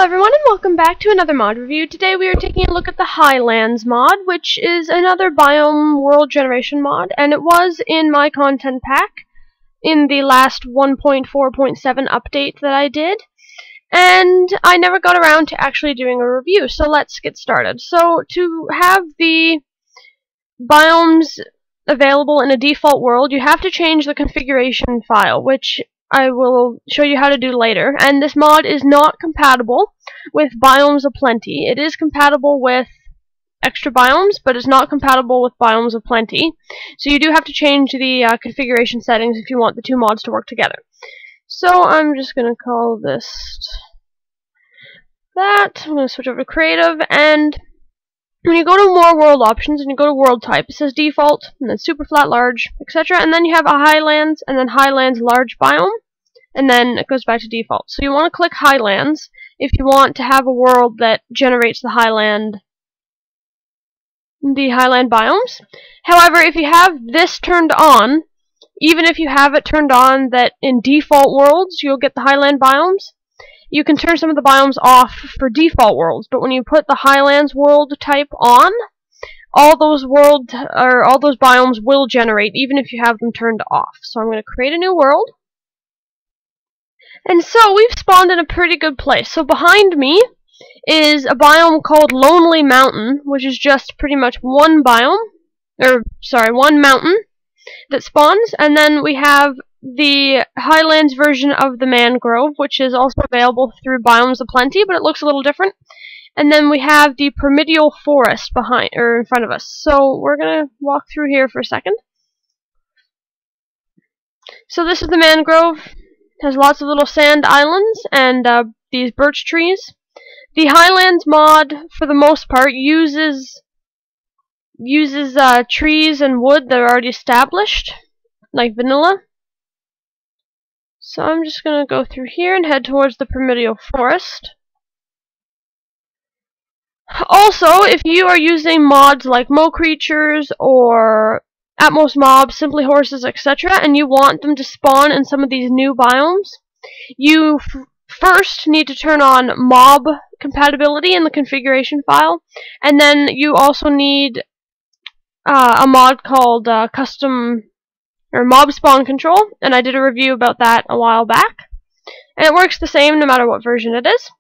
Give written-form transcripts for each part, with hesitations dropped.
Hello everyone and welcome back to another mod review. Today we are taking a look at the Highlands mod, which is another biome world generation mod, and it was in my content pack in the last 1.4.7 update that I did, and I never got around to actually doing a review, so let's get started. So to have the biomes available in a default world, you have to change the configuration file, which I will show you how to do later. And this mod is not compatible with Biomes of Plenty. It is compatible with ExtraBiomes, but it's not compatible with Biomes of Plenty. So you do have to change the configuration settings if you want the two mods to work together. So I'm just going to call this that. I'm going to switch over to Creative, and when you go to More World Options and you go to World Type, it says Default, and then Super Flat Large, etc. And then you have a Highlands, and then Highlands Large Biome, and then it goes back to default. So you want to click Highlands if you want to have a world that generates the Highland biomes. However, if you have this turned on, even if you have it turned on that in default worlds you'll get the Highland biomes, you can turn some of the biomes off for default worlds, but when you put the Highlands world type on, all those biomes will generate, even if you have them turned off. So I'm going to create a new world. And so we've spawned in a pretty good place. So behind me is a biome called Lonely Mountain, which is just pretty much one mountain that spawns, and then we have the Highlands version of the mangrove, which is also available through Biomes of Plenty, but it looks a little different. And then we have the Pyramidal Forest in front of us. So we're gonna walk through here for a second. So this is the mangrove. It has lots of little sand islands and these birch trees. The Highlands mod, for the most part, uses trees and wood that are already established, like vanilla. So I'm just going to go through here and head towards the Pyramidal Forest. Also, if you are using mods like Mo Creatures or Atmos Mobs, Simply Horses, etc., and you want them to spawn in some of these new biomes, you first need to turn on mob compatibility in the configuration file, and then you also need a mod called mob spawn control, and I did a review about that a while back, and it works the same no matter what version it is.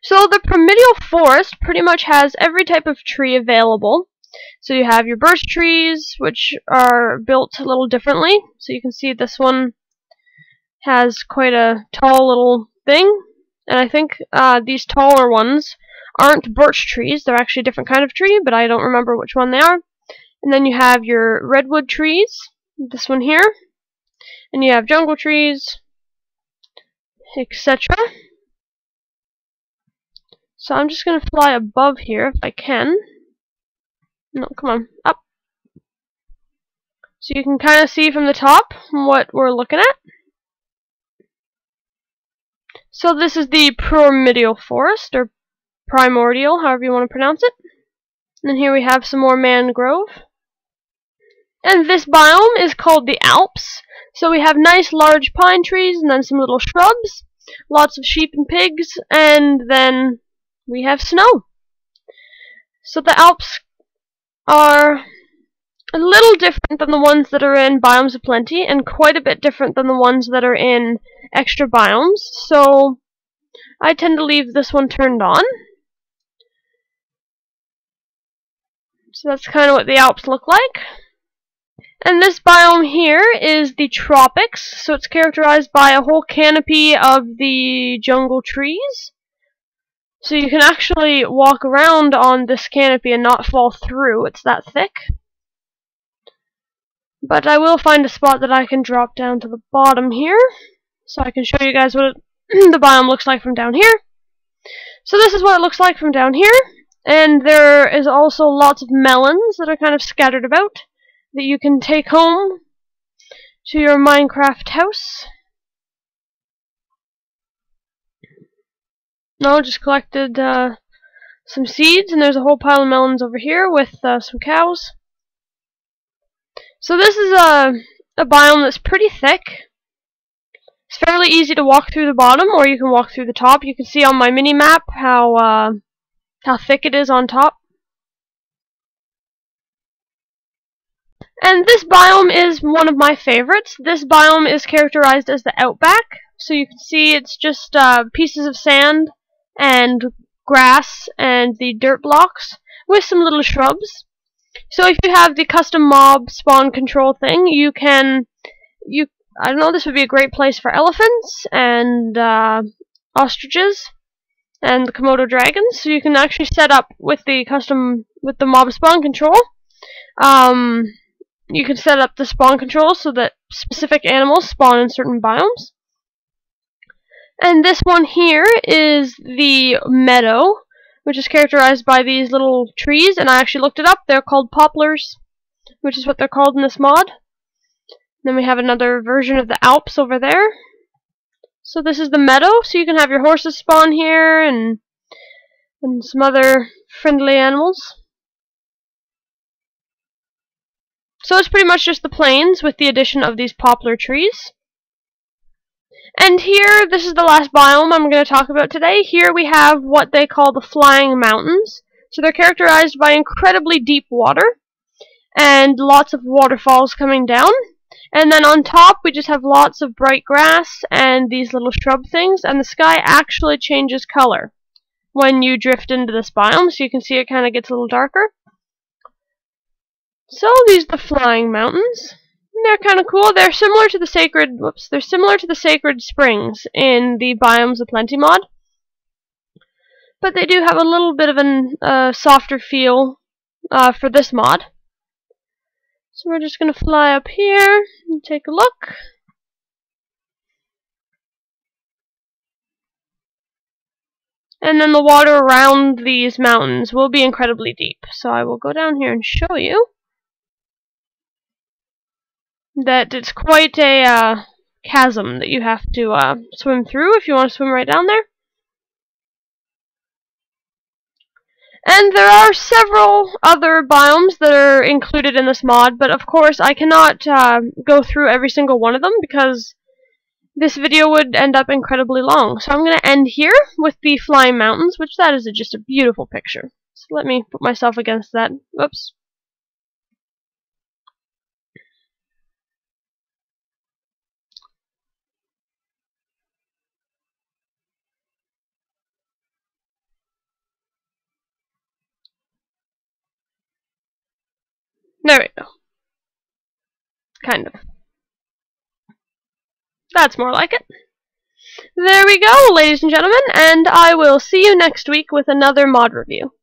So the Pyramidal Forest pretty much has every type of tree available. So you have your birch trees, which are built a little differently. So you can see this one has quite a tall little thing, and I think these taller ones aren't birch trees. They're actually a different kind of tree, but I don't remember which one they are. And then you have your redwood trees, this one here, and you have jungle trees, etc. So I'm just going to fly above here if I can. No, come on, up. So you can kind of see from the top what we're looking at. So this is the Pyramidal Forest, or Primordial, however you want to pronounce it. And then here we have some more mangrove. And this biome is called the Alps. So we have nice large pine trees, and then some little shrubs, lots of sheep and pigs, and then we have snow. So the Alps are a little different than the ones that are in Biomes of Plenty, and quite a bit different than the ones that are in ExtraBiomes. So I tend to leave this one turned on. So that's kind of what the Alps look like. And this biome here is the tropics, so it's characterized by a whole canopy of the jungle trees. So you can actually walk around on this canopy and not fall through, it's that thick. But I will find a spot that I can drop down to the bottom here, so I can show you guys what the biome looks like from down here. So this is what it looks like from down here, and there is also lots of melons that are kind of scattered about that you can take home to your Minecraft house. No, just collected some seeds, and there's a whole pile of melons over here with some cows. So this is a biome that's pretty thick. It's fairly easy to walk through the bottom, or you can walk through the top. You can see on my mini-map how thick it is on top. And this biome is one of my favorites. This biome is characterized as the outback. So you can see it's just pieces of sand and grass and the dirt blocks with some little shrubs. So if you have the custom mob spawn control thing, I don't know, this would be a great place for elephants and ostriches and the Komodo dragons. So you can actually set up with the mob spawn control. You can set up the spawn control so that specific animals spawn in certain biomes. And this one here is the meadow, which is characterized by these little trees, and I actually looked it up. They're called poplars, which is what they're called in this mod. Then we have another version of the Alps over there. So this is the meadow, so you can have your horses spawn here and some other friendly animals. So it's pretty much just the plains with the addition of these poplar trees. And here, this is the last biome I'm going to talk about today. Here we have what they call the flying mountains. So they're characterized by incredibly deep water and lots of waterfalls coming down. And then on top we just have lots of bright grass and these little shrub things, and the sky actually changes color when you drift into this biome, so you can see it kind of gets a little darker. So these are the flying mountains. They're kind of cool. They're similar to the sacred springs in the Biomes of Plenty mod, but they do have a little bit of a softer feel for this mod. So we're just going to fly up here and take a look. And then the water around these mountains will be incredibly deep. So I will go down here and show you that it's quite a chasm that you have to swim through if you want to swim right down there. And there are several other biomes that are included in this mod, but of course I cannot go through every single one of them because this video would end up incredibly long. So I'm going to end here with the flying mountains, which that is just a beautiful picture. So let me put myself against that. Whoops. There we go. Kind of. That's more like it. There we go, ladies and gentlemen, and I will see you next week with another mod review.